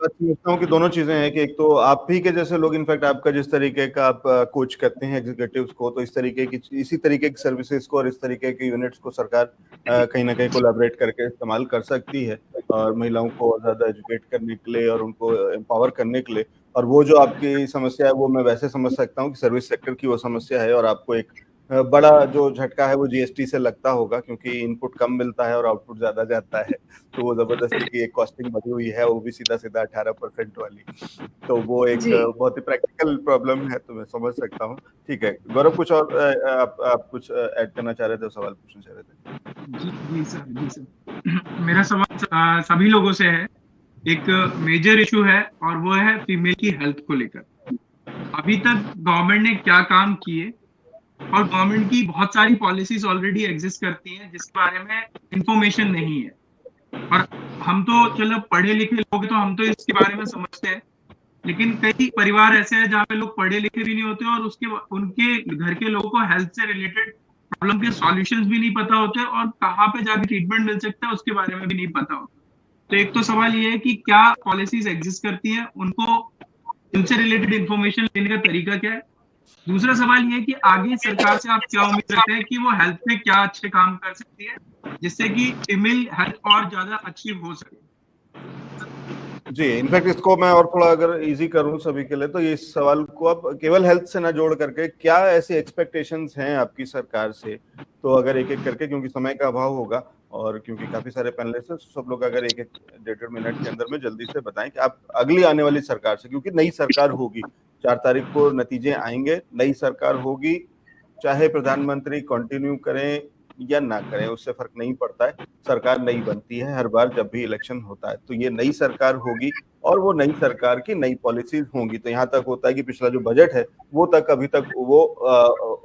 बात समझता हूँ कि दोनों चीजें हैं कि एक तो आप ही के जैसे लोग, इनफैक्ट आपका जिस तरीके का आप कोच करते हैं एग्जीक्यूटिव्स को, तो इसी तरीके की सर्विसेज को और इस तरीके के यूनिट्स को सरकार कहीं ना कहीं कोलैबोरेट करके इस्तेमाल कर सकती है और महिलाओं को और ज्यादा एजुकेट करने के लिए और उनको एम्पावर करने के लिए. और वो जो आपकी समस्या है वो मैं वैसे समझ सकता हूँ कि सर्विस सेक्टर की वो समस्या है और आपको एक बड़ा जो झटका है वो जीएसटी से लगता होगा, क्योंकि इनपुट कम मिलता है और आउटपुट ज्यादा जाता है. तो वो जबरदस्ती की एक कॉस्टिंग बढ़ी हुई है, वो भी सीधा 18% वाली. तो वो एक बहुत ही प्रैक्टिकल प्रॉब्लम है, तो मैं समझ सकता हूँ. ठीक है गौरव, कुछ और आप कुछ ऐड करना चाह रहे थे, सवाल पूछना चाह रहे थे? जी सर. मेरा सवाल सभी लोगों से है. एक मेजर इशू है और वो है फीमेल की हेल्थ को लेकर. अभी तक गवर्नमेंट ने क्या काम किए, और गवर्नमेंट की बहुत सारी पॉलिसीज ऑलरेडी एग्जिस्ट करती हैं जिसके बारे में इंफॉर्मेशन नहीं है. और हम तो चलो पढ़े लिखे लोग, तो हम तो इसके बारे में समझते हैं, लेकिन कई परिवार ऐसे हैं जहाँ पे लोग पढ़े लिखे भी नहीं होते और उनके घर के लोगों को हेल्थ से रिलेटेड प्रॉब्लम के सॉल्यूशंस भी नहीं पता होते और कहाँ पे जाके ट्रीटमेंट मिल सकता है उसके बारे में भी नहीं पता होता. तो एक तो सवाल ये है कि क्या पॉलिसीज एग्जिस्ट करती है, उनको उनसे रिलेटेड इंफॉर्मेशन लेने का तरीका क्या है. दूसरा सवाल ये है कि आगे सरकार से आप क्या उम्मीद रखते हैं कि वो हेल्थ में क्या अच्छे काम कर सकती है जिससे कि फीमेल हेल्थ और ज्यादा अचीव हो सके. जी, इनफैक्ट इसको मैं और थोड़ा अगर इजी करूं सभी के लिए, तो ये इस सवाल को आप केवल हेल्थ से ना जोड़ करके क्या ऐसी एक्सपेक्टेशंस हैं आपकी सरकार से, तो अगर एक एक करके, क्योंकि समय का अभाव होगा और क्योंकि काफी सारे पैनलिस्ट हैं, सब लोग अगर एक 1.5 मिनट के अंदर में जल्दी से बताएं कि आप अगली आने वाली सरकार से, क्योंकि नई सरकार होगी 4 तारीख को नतीजे आएंगे, नई सरकार होगी, चाहे प्रधानमंत्री कंटिन्यू करें या ना करें उससे फर्क नहीं पड़ता है, सरकार नई बनती है हर बार जब भी इलेक्शन होता है. तो ये नई सरकार होगी और वो नई सरकार की नई पॉलिसीज होंगी. तो यहाँ तक होता है कि पिछला जो बजट है वो तक अभी तक वो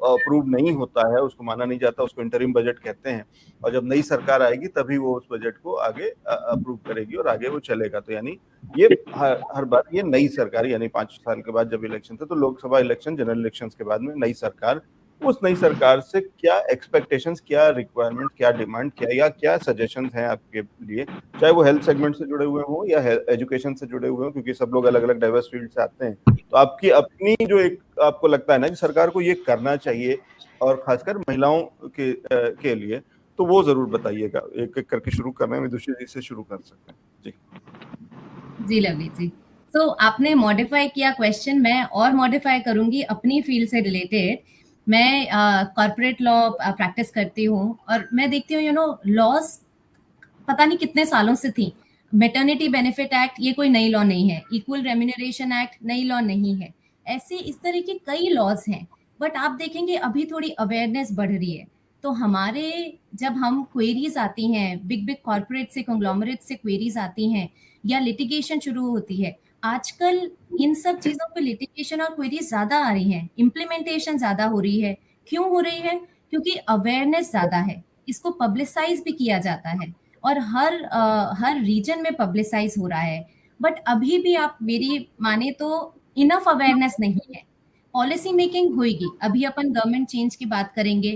अप्रूव नहीं होता है, उसको माना नहीं जाता, उसको इंटरिम बजट कहते हैं. और जब नई सरकार आएगी तभी वो उस बजट को आगे अप्रूव करेगी और आगे वो चलेगा. तो यानी ये हर बार ये नई सरकार, यानी 5 साल के बाद जब इलेक्शन थे, तो लोकसभा इलेक्शन, जनरल इलेक्शन के बाद में नई सरकार, उस नई सरकार से क्या एक्सपेक्टेशंस, क्या रिक्वायरमेंट, क्या डिमांड, क्या सजेशंस हैं आपके लिए, चाहे वो हेल्थ सेगमेंट से जुड़े हुए हों या एजुकेशन से जुड़े हुए हों, क्योंकि सब लोग अलग अलग डाइवर्स फील्ड से आते हैं. तो आपकी अपनी जो एक आपको लगता है ना कि सरकार को ये करना चाहिए और खासकर महिलाओं के लिए, तो वो जरूर बताइएगा. एक एक करके शुरू करना है, विदुषी जी से शुरू कर सकते हैं. जी लवली जी. तो आपने मॉडिफाई किया क्वेश्चन, मैं और मॉडिफाई करूंगी अपनी फील्ड से रिलेटेड. मैं कॉर्पोरेट लॉ प्रैक्टिस करती हूँ और मैं देखती हूँ लॉज पता नहीं कितने सालों से थी. मैटरनिटी बेनिफिट एक्ट ये कोई नई लॉ नहीं है, इक्वल रेम्यूनरेशन एक्ट नई लॉ नहीं है, ऐसे इस तरह के कई लॉज हैं. बट आप देखेंगे अभी थोड़ी अवेयरनेस बढ़ रही है. तो हमारे जब हम क्वेरीज आती हैं, बिग बिग कॉर्पोरेट से, कंग्लोमरेट से क्वेरीज आती हैं या लिटिगेशन शुरू होती है, आजकल इन सब चीजों पे लिटिगेशन और क्वेरीज ज्यादा आ रही हैं, इम्प्लीमेंटेशन ज्यादा हो रही है. क्यों हो रही है? क्योंकि अवेयरनेस ज्यादा है, इसको पब्लिसाइज भी किया जाता है और हर रीजन में पब्लिसाइज हो रहा है. बट अभी भी आप मेरी माने तो इनफ अवेयरनेस नहीं है. पॉलिसी मेकिंग होगी। अभी अपन गवर्नमेंट चेंज की बात करेंगे,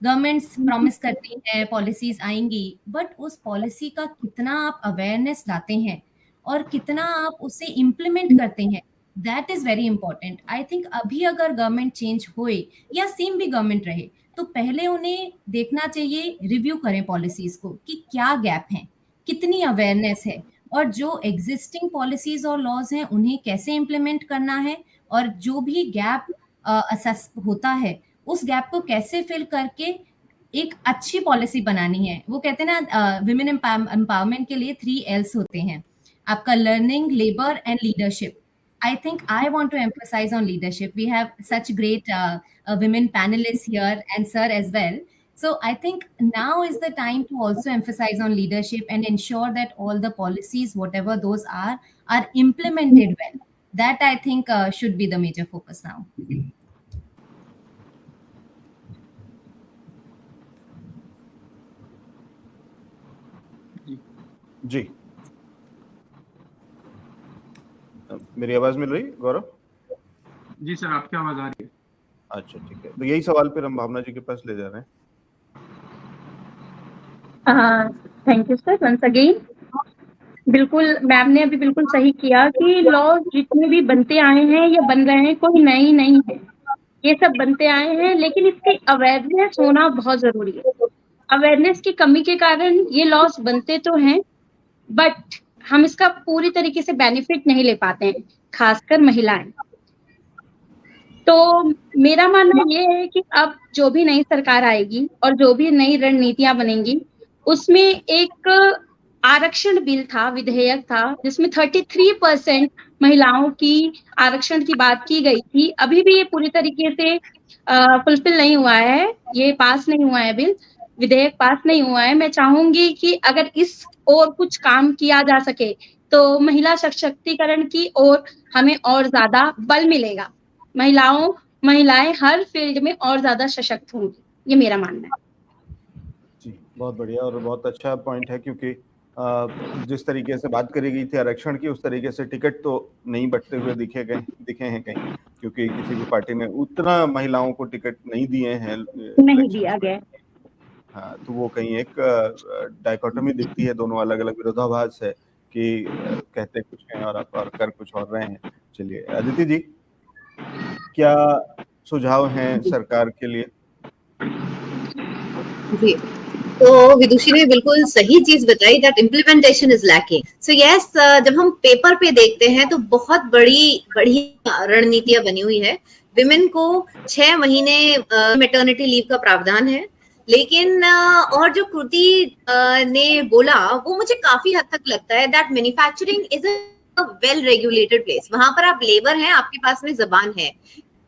गवर्नमेंट्स प्रॉमिस करती हैं, पॉलिसीज आएंगी, बट उस पॉलिसी का कितना आप अवेयरनेस लाते हैं और कितना आप उसे इम्प्लीमेंट करते हैं, that is very important. I think अभी अगर गवर्नमेंट चेंज होए या सेम भी गवर्नमेंट रहे, तो पहले उन्हें देखना चाहिए, रिव्यू करें पॉलिसीज को कि क्या गैप है, कितनी अवेयरनेस है, और जो एग्जिस्टिंग पॉलिसीज और लॉज हैं उन्हें कैसे इम्प्लीमेंट करना है, और जो भी गैप असेस होता है उस गैप को कैसे फिल करके एक अच्छी पॉलिसी बनानी है। वो कहते हैं ना, विमेन एम्पावरमेंट के लिए 3 L's होते हैं, आपका learning, labour and leadership. I think I want to emphasize on leadership. We have such great women panelists here and sir as well. So I think now is the time to also emphasize on leadership and ensure that all the policies, whatever those are implemented well. That I think should be the major focus now. जी, मेरी आवाज मिल रही गौरव? जी sir, आपकी आवाज आ रही है। अच्छा ठीक है, तो यही सवाल फिर हम भावना जी के पास ले जा रहे हैं। Thank you sir once again. बिल्कुल, मैम ने अभी बिल्कुल सही किया कि लॉ जितने भी बनते आए हैं या बन रहे हैं, कोई नई नहीं है, ये सब बनते आए हैं, लेकिन इसकी अवेयरनेस होना बहुत जरूरी है। अवेयरनेस की कमी के कारण ये लॉस बनते तो हैं, बट हम इसका पूरी तरीके से बेनिफिट नहीं ले पाते हैं, खासकर महिलाएं। तो मेरा मानना ये है कि अब जो भी नई सरकार आएगी और जो भी नई रणनीतियां बनेंगी, उसमें एक आरक्षण बिल था, विधेयक था, जिसमें 33% महिलाओं की आरक्षण की बात की गई थी। अभी भी ये पूरी तरीके से फुलफिल नहीं हुआ है, ये पास नहीं हुआ है, बिल विधेयक पास नहीं हुआ है। मैं चाहूंगी कि अगर इस और कुछ काम किया जा सके तो महिला सशक्तिकरण की ओर हमें और ज्यादा बल मिलेगा। महिलाएं हर फील्ड में और ज्यादा सशक्त होंगी, ये मेरा मानना है। जी, बहुत बढ़िया और बहुत अच्छा पॉइंट है, क्योंकि जिस तरीके से बात करी गई थी आरक्षण की, उस तरीके से टिकट तो नहीं बंटते हुए दिखे हैं कहीं, क्योंकि किसी भी पार्टी ने उतना महिलाओं को टिकट नहीं दिए हैं, नहीं दिया गया। हाँ, तो वो कहीं एक डायकोटमी दिखती है, दोनों अलग अलग विरोधाभास है कि कहते कुछ हैं और आप कर कुछ और रहे हैं। चलिए अदिति जी, क्या सुझाव हैं सरकार के लिए? जी, तो विदुषी ने बिल्कुल सही चीज बताई, that implementation is lacking. So yes, जब हम पेपर पे देखते हैं तो बहुत बड़ी रणनीतियां बनी हुई है। विमेन को 6 महीने मैटरनिटी लीव का प्रावधान है, लेकिन और जो कृति ने बोला वो मुझे काफी हद तक लगता है that manufacturing is a well regulated place. वहां पर आप लेबर हैं, आपके पास में जबान है,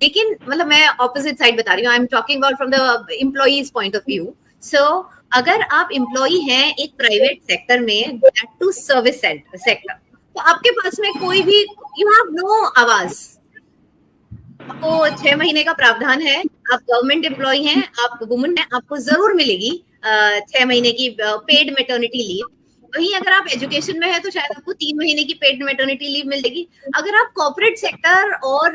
लेकिन मतलब मैं ऑपोजिट साइड बता रही हूँ, I am talking about from the employees point of view. So अगर आप एम्प्लॉई हैं एक प्राइवेट सेक्टर में, दैट टू सर्विस सेक्टर, तो आपके पास में कोई भी, यू हैव नो आवाज। आपको 6 महीने का प्रावधान है, आप गवर्नमेंट एम्प्लॉय हैं, आप वुमन हैं, आपको जरूर मिलेगी 6 महीने की पेड मैटरनिटी लीव। वहीं अगर आप एजुकेशन में है तो शायद आपको 3 महीने की पेड मैटरनिटी लीव मिलेगी। अगर आप कॉर्पोरेट सेक्टर और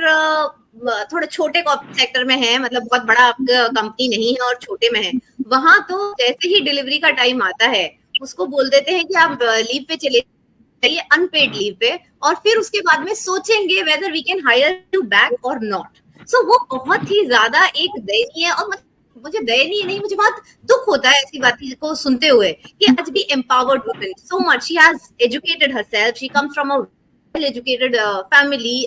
थोड़ा छोटे कॉर्पोरेट सेक्टर में है, मतलब बहुत बड़ा आपका कंपनी नहीं है और छोटे में है, वहां तो जैसे ही डिलीवरी का टाइम आता है उसको बोल देते हैं कि आप लीव पे चले जाइए, अनपेड लीव पे, और फिर उसके बाद में सोचेंगे whether we can hire you back or not. So वो बहुत ही ज्यादा एक दयनीय, और मुझे दयनीय नहीं, मुझे बहुत दुख होता है ऐसी बात को सुनते हुए कि आज भी empowered woman so much, she has educated herself, she comes from a well educated family,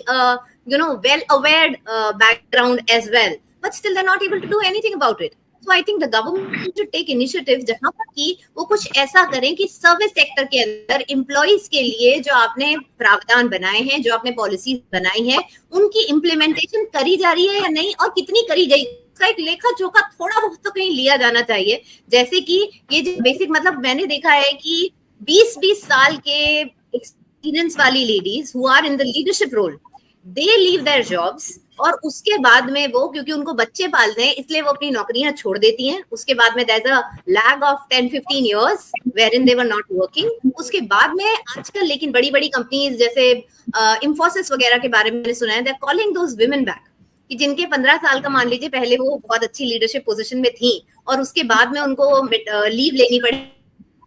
well aware background as well, but still they're not able to do anything about it. So I think the government should take initiative जहां पर कि वो कुछ ऐसा करें कि service sector के अंदर एम्प्लॉइज के लिए जो आपने प्रावधान बनाए हैं, जो आपने पॉलिसीज बनाई हैं, उनकी इम्प्लीमेंटेशन करी जा रही है या नहीं, और कितनी करी गई, उसका एक लेखा जोखा थोड़ा बहुत तो कहीं लिया जाना चाहिए। जैसे कि ये जो बेसिक, मतलब मैंने देखा है कि 20-20 साल के एक्सपीरियंस वाली ladies who are in the leadership role, they leave their jobs, और उसके बाद में वो, क्योंकि उनको बच्चे पालते हैं, इसलिए वो अपनी नौकरियां छोड़ देती हैं। उसके बाद में there is a lag of 10-15 years wherein they were not working। उसके बाद में आजकल लेकिन बड़ी कंपनीज जैसे इंफोसिस वगैरह के बारे में सुना है, they are calling those women back। कि जिनके 15 साल का मान लीजिए पहले वो बहुत अच्छी लीडरशिप पोजीशन में थी और उसके बाद में उनको लीव लेनी पड़ी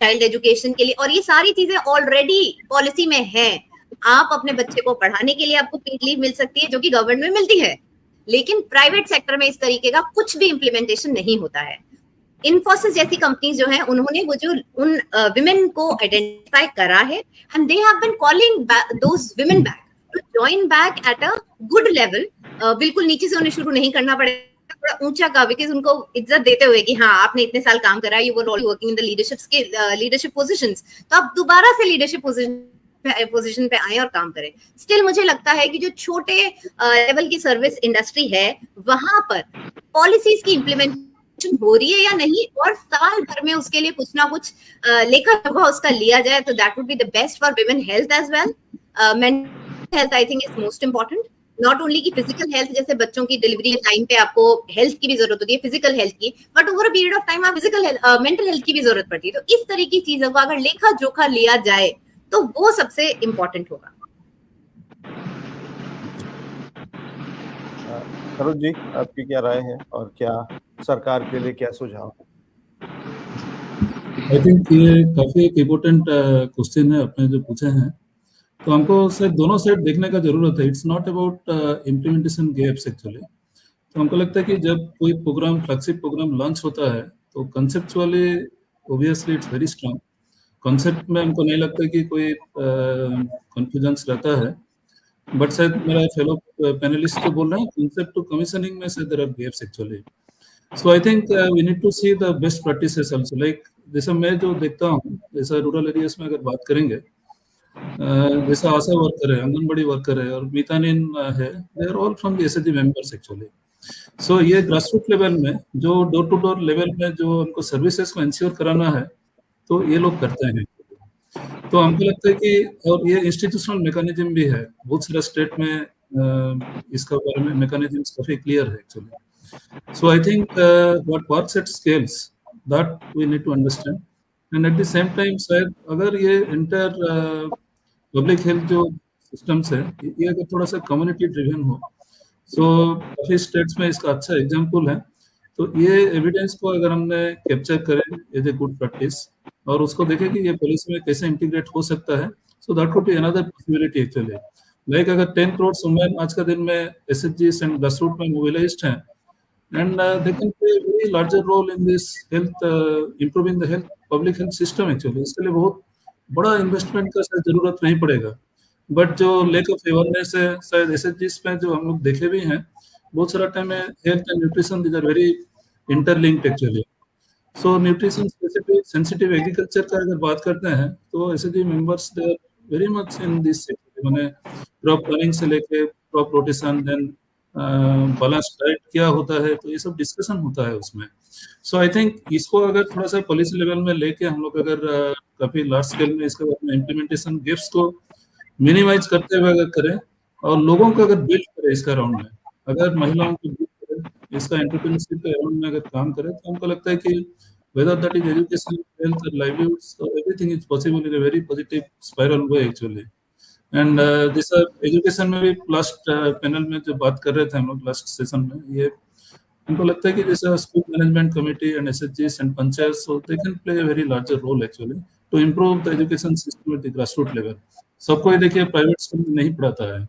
चाइल्ड एजुकेशन के लिए, और ये सारी चीजें ऑलरेडी पॉलिसी में है। आप अपने बच्चे को पढ़ाने के लिए आपको पेड लीव मिल सकती है जो कि गवर्नमेंट में मिलती है, लेकिन प्राइवेट सेक्टर में इस तरीके का कुछ भी इम्प्लीमेंटेशन नहीं होता है। इन्फोसिस जैसी कंपनीज जो हैं उन्होंने वो जो उन विमेन को आइडेंटिफाई करा है and they have been calling those women back to join back at a good level. बिल्कुल नीचे से उन्हें शुरू नहीं करना पड़ेगा, थोड़ा ऊंचा का, बिकॉज उनको इज्जत देते हुए कि हाँ आपने इतने साल काम करा, you were working in the leadership positions, तो आप दोबारा से लीडरशिप पोजीशन पे आए और काम करें। स्टिल मुझे लगता है कि जो छोटे लेवल की सर्विस इंडस्ट्री है वहां पर पॉलिसीज की इम्प्लीमेंटेशन हो रही है या नहीं, और साल भर में उसके लिए कुछ ना कुछ लेखा जोखा उसका लिया जाए, तो that would be the best for women health as well. Mental health I think is most important, not only की फिजिकल हेल्थ, जैसे बच्चों की डिलीवरी के टाइम पे आपको हेल्थ की भी जरूरत होती है, फिजिकल हेल्थ की, but over a period of time आप मेंटल हेल्थ की भी जरूरत पड़ती है। तो इस तरह की चीजों का अगर लेखा जोखा लिया जाए तो वो सबसे इम्पोर्टेंट होगा। सरोज जी, आपकी क्या राय है और क्या सरकार के लिए क्या सुझाव है? आई थिंक ये काफी एक इम्पोर्टेंट क्वेश्चन है आपने जो पूछे हैं, तो हमको सिर्फ दोनों साइड देखने का जरूरत है। It's not about implementation gaps actually. तो हमको लगता है कि जब कोई प्रोग्राम, फ्लैगशिप प्रोग्राम लॉन्च होता है तो conceptually obviously it's very strong. Concept में हमको नहीं लगता कि कोई कंफ्यूजन्स रहता है, बट शायद मेरा फेलो पैनलिस्ट जो बोल रहे हैं कॉन्सेप्ट टू कमीशनिंग में शायद there are gaps actually. So I think we need to see the best practices also. Like जैसे मैं जो देखता हूँ, जैसा रूरल एरियाज में अगर बात करेंगे, जैसा आशा वर्कर है, आंगनबाड़ी वर्कर है और मितानिन है, they are all from the SHG members actually. So ये ग्रासरूट लेवल में जो डोर टू डोर लेवल में जो उनको सर्विसेज को इंश्योर कराना है तो ये लोग करते हैं। तो हमको लगता है कि और ये इंस्टीट्यूशनल मैकेनिज्म भी है, बहुत सारे स्टेट में इसका बारे में मैकेनिज्म काफी क्लियर है actually. So I think what works at scales that we need to understand, and at the same time शायद अगर ये इंटर पब्लिक हेल्थ जो सिस्टम्स है ये अगर थोड़ा सा कम्युनिटी ड्रिवन हो, सो काफी स्टेट्स में इसका अच्छा एग्जाम्पल है। तो ये एविडेंस को अगर हमने कैप्चर करें एज ए गुड प्रैक्टिस और उसको देखें कि ये पॉलिसी में कैसे इंटीग्रेट हो सकता है, so that would be another possibility actually. Like अगर 10 करोड़ वुमेन आज का दिन में एसएचजीस एंड ग्रासरूट में मोबिलाइज्ड हैं and they can play very larger role in this health, improving the health public health system actually. इसके लिए बहुत बड़ा इन्वेस्टमेंट का शायद जरूरत नहीं पड़ेगा, बट जो लेक ऑफ अवेयरनेस है शायद एसएचजीस में जो हम लोग देखे भी हैं, बहुत सारा टाइम में health and nutrition these are very interlinked actually. So nutrition specific sensitive agriculture का अगर बात करते हैं तो SHG members they are very much in this sector, माने क्रॉप प्लानिंग से लेके crop rotation, then balance diet क्या होता है, तो ये सब डिस्कशन होता है उसमें। सो आई थिंक इसको अगर थोड़ा सा पॉलिसी लेवल में लेके हम लोग अगर काफी लार्ज स्केल में इसके बारे में इम्प्लीमेंटेशन गैप्स को मिनिमाइज करते हुए अगर करें और लोगों को अगर बिल्ड करें इसका राउंड में, अगर महिलाओं को बिल्ड करें, इसका एंटरप्रेन्योरशिप के राउंड में अगर काम करें, तो हमको लगता है कि whether that is education, health or livelihoods, so everything is possible in a very positive spiral way actually. And this education में भी लास्ट पैनल में जो बात कर रहे थे हम लोग लास्ट सेशन में, ये हमको लगता है कि जैसे स्कूल मैनेजमेंट कमेटी एंड एसएचजीस and panchayat, so they can play a very larger role actually to improve the education system at the grassroot level. सबको ही देखिए प्राइवेट स्कूल में नहीं पढ़ाता है,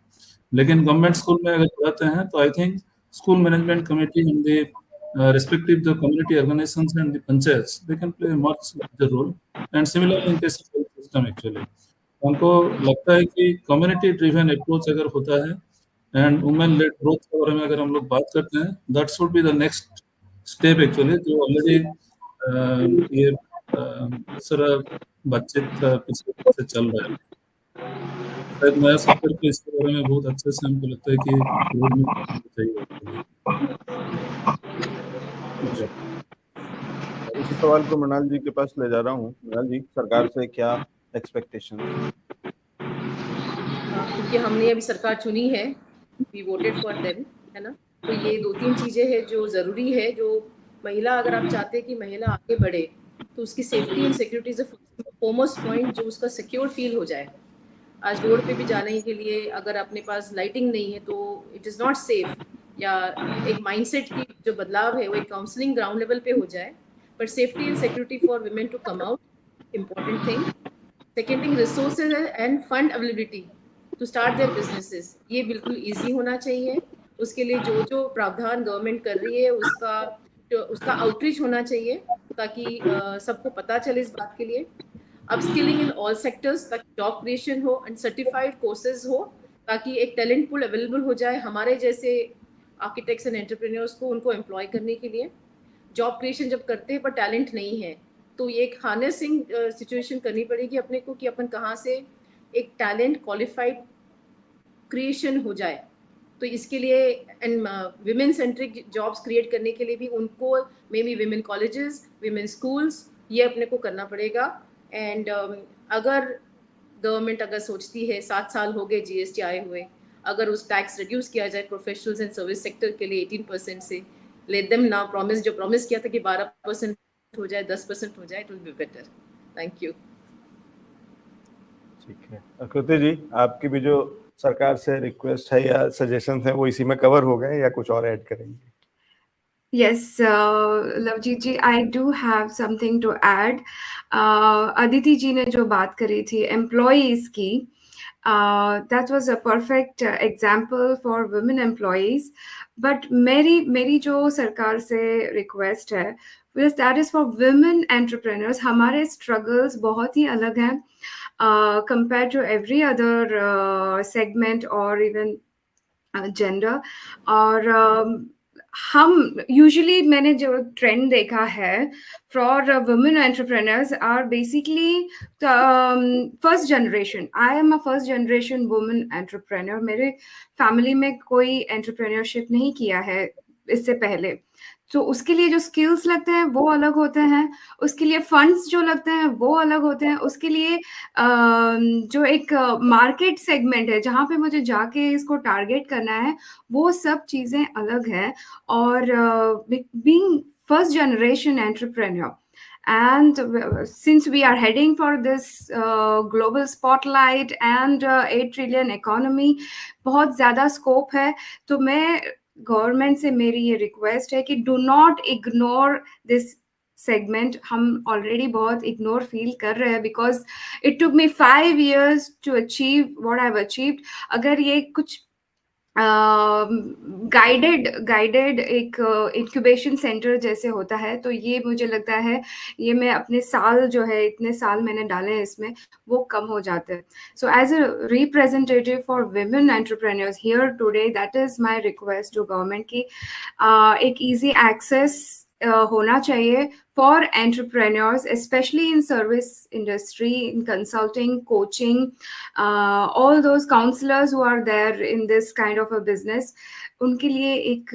लेकिन गवर्नमेंट स्कूल में अगर पढ़ाते हैं तो I think school management committee and the respective the community organizations and the panchayats, they can play a much larger role, and similarly in case of health system actually हमको लगता है कि community driven approach अगर होता है and women led growth के बारे में अगर हम लोग बात करते हैं, that should be the next step actually, जो already ये सारा बातचीत पिछले से चल रहा है। शायद नया सफर के इसके बारे में बहुत अच्छे से हमको लगता है कि रोड में चाहिए। इसी सवाल को मृणाल जी के पास ले जा रहा हूँ। मृणाल जी, सरकार से क्या एक्सपेक्टेशन? क्योंकि हमने अभी सरकार चुनी है, वी वोटेड फॉर देम, है ना, तो ये 2-3 चीजें हैं जो जरूरी है। जो महिला, अगर आप चाहते हैं कि महिला आगे बढ़े तो उसकी safety and security is the foremost point, जो उसका सिक्योर फील हो जाए। आज रोड पे भी जाने के लिए अगर अपने पास लाइटिंग नहीं है तो इट इज़ नॉट सेफ या एक माइंडसेट की जो बदलाव है वो एक काउंसलिंग ग्राउंड लेवल पे हो जाए. पर safety and security for women to come out, important thing. Second thing, resources and fund availability to start their businesses. ये बिल्कुल easy होना चाहिए. उसके लिए जो जो प्रावधान गवर्नमेंट कर रही है उसका आउटरीच होना चाहिए ताकि सबको पता चले इस बात के लिए. अपस्किलिंग इन ऑल सेक्टर्स ताकि जॉब क्रिएशन हो एंड सर्टिफाइड कोर्सेज हो ताकि एक टैलेंट पूल अवेलेबल हो जाए हमारे जैसे आर्किटेक्ट्स एंड एंटरप्रेन्योर्स को उनको एम्प्लॉय करने के लिए. जॉब क्रिएशन जब करते हैं पर टैलेंट नहीं है तो ये एक हार्नेसिंग सिचुएशन करनी पड़ेगी अपने को कि अपन कहाँ से एक टैलेंट क्वालिफाइड क्रिएशन हो जाए. तो इसके लिए and women centric jobs create करने के लिए भी उनको may be women colleges, women schools, ये अपने को करना पड़ेगा. एंड अगर गवर्नमेंट अगर सोचती है 7 साल हो गए जीएसटी आए हुए, अगर उस टैक्स रिड्यूस किया जाए प्रोफेशनल्स एंड सर्विस सेक्टर के लिए 18% से, लेट देम नाउ प्रॉमिस जो प्रॉमिस किया था कि 12% हो जाए, 10% हो जाए, it will be better. Thank you. ठीक है. कृति जी, आपकी भी जो सरकार से रिक्वेस्ट है या सजेशन है वो इसी में कवर हो गए या कुछ और ऐड करेंगे? Yes, Lavjeet ji, I do have something to add. Aditi ji ने जो बात करी थी employees की, that was a perfect example for women employees. But मेरी जो सरकार से request है, that is for women entrepreneurs. हमारे struggles बहुत ही अलग हैं compared to every other segment or even gender. और हम यूजुअली मैंने जो ट्रेंड देखा है for women entrepreneurs are basically first generation. I am a first generation women entrepreneur. मेरे फैमिली में कोई एंटरप्रेन्योरशिप नहीं किया है इससे पहले. तो उसके लिए जो स्किल्स लगते हैं वो अलग होते हैं, उसके लिए फंड्स जो लगते हैं वो अलग होते हैं, उसके लिए जो एक मार्केट सेगमेंट है जहाँ पे मुझे जाके इसको टारगेट करना है वो सब चीज़ें अलग हैं. और being first generation entrepreneur and since we are heading for this global spotlight and 8 trillion economy, बहुत ज़्यादा स्कोप है. तो मैं गवर्नमेंट से मेरी ये रिक्वेस्ट है कि do not ignore this segment. हम ऑलरेडी बहुत इग्नोर फील कर रहे हैं because it took me 5 years to achieve what I have achieved. अगर ये कुछ गाइडेड एक इंक्यूबेशन सेंटर जैसे होता है तो ये मुझे लगता है ये मैं अपने साल जो है इतने साल मैंने डाले हैं इसमें वो कम हो जाते हैं. So as a representative for women entrepreneurs here today, that is my request to government की एक इजी एक्सेस होना चाहिए for entrepreneurs, especially in service industry, in consulting, coaching, all those counselors who are there in this kind of a business. उनके लिए एक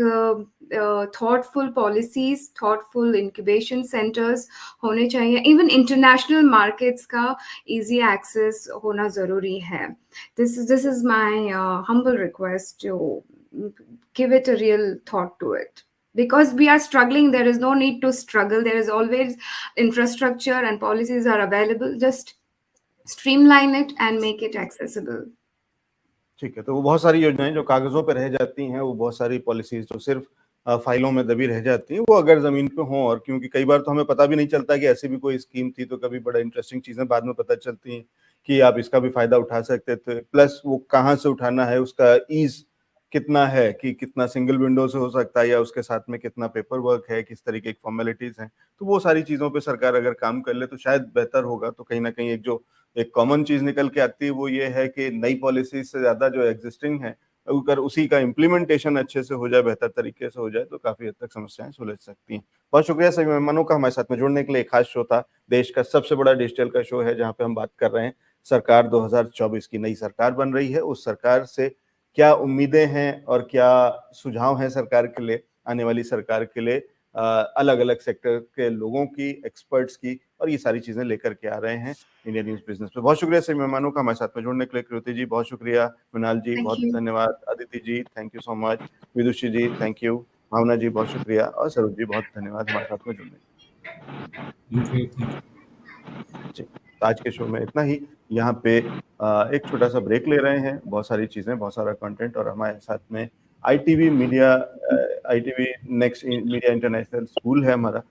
thoughtful policies, thoughtful incubation centers होने चाहिए. Even international markets का easy access होना ज़रूरी है. This is my humble request to give it a real thought to it. Because we are struggling, there is no need to struggle. There is always infrastructure and policies are available. Just streamline it and make it accessible. ठीक है. तो वो बहुत सारी योजनाएं जो कागजों पे रह जाती हैं, वो बहुत सारी पॉलिसीज जो सिर्फ फाइलों में दबी रह जाती हैं, वो अगर जमीन पे हों, और क्योंकि कई बार तो हमें पता भी नहीं चलता कि ऐसी भी कोई स्कीम थी, तो कभी बड़ा इंटरेस्टिंग चीजें बाद में पता चलती हैं कि आप इसका भी फायदा उठा सकते थे. प्लस वो कहाँ से उठाना है, उसका ईज कितना है, कि कितना सिंगल विंडो से हो सकता है या उसके साथ में कितना पेपर वर्क है, किस तरीके की फॉर्मेलिटीज हैं. तो वो सारी चीजों पे सरकार अगर काम कर ले तो शायद बेहतर होगा. तो कहीं ना कहीं एक कॉमन चीज निकल के आती है वो ये है कि नई पॉलिसी से ज्यादा जो एग्जिस्टिंग है अगर उसी का इम्प्लीमेंटेशन अच्छे से हो जाए, बेहतर तरीके से हो जाए, तो काफी हद तक समस्याएं सुलझ सकती हैं. बहुत शुक्रिया सभी मेहमानों का हमारे साथ में जुड़ने के लिए. खास शो था, देश का सबसे बड़ा डिजिटल का शो है, जहाँ पे हम बात कर रहे हैं सरकार 2024 की. नई सरकार बन रही है, उस सरकार से क्या उम्मीदें हैं और क्या सुझाव हैं सरकार के लिए, आने वाली सरकार के लिए, अलग अलग सेक्टर के लोगों की, एक्सपर्ट्स की, और ये सारी चीजें लेकर के आ रहे हैं इंडिया न्यूज बिजनेस पे. बहुत शुक्रिया सभी मेहमानों का हमारे साथ में जुड़ने के लिए. कृति जी बहुत शुक्रिया, मृणाल जी बहुत धन्यवाद, Aditi ji thank you so much, Vidushi ji thank you, Bhavna ji बहुत शुक्रिया, और सरोज जी बहुत धन्यवाद हमारे साथ में जुड़ने के. आज के शो में इतना ही. यहाँ पे एक छोटा सा ब्रेक ले रहे हैं. बहुत सारी चीजें, बहुत सारा कंटेंट और हमारे साथ में ITV media, ITV next media international school है हमारा,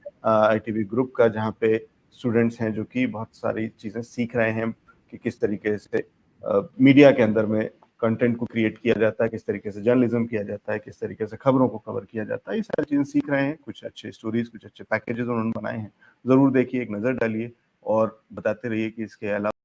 ITV ग्रुप का, जहाँ पे स्टूडेंट्स हैं जो कि बहुत सारी चीज़ें सीख रहे हैं कि किस तरीके से मीडिया के अंदर में कंटेंट को क्रिएट किया जाता है, किस तरीके से जर्नलिज्म किया जाता है, किस तरीके से खबरों को कवर किया जाता है, ये सारी चीज़ें सीख रहे हैं। कुछ अच्छे स्टोरीज, कुछ अच्छे पैकेजेस उन्होंने बनाए हैं, ज़रूर देखिए, एक नज़र डालिए और बताते रहिए कि इसके अलावा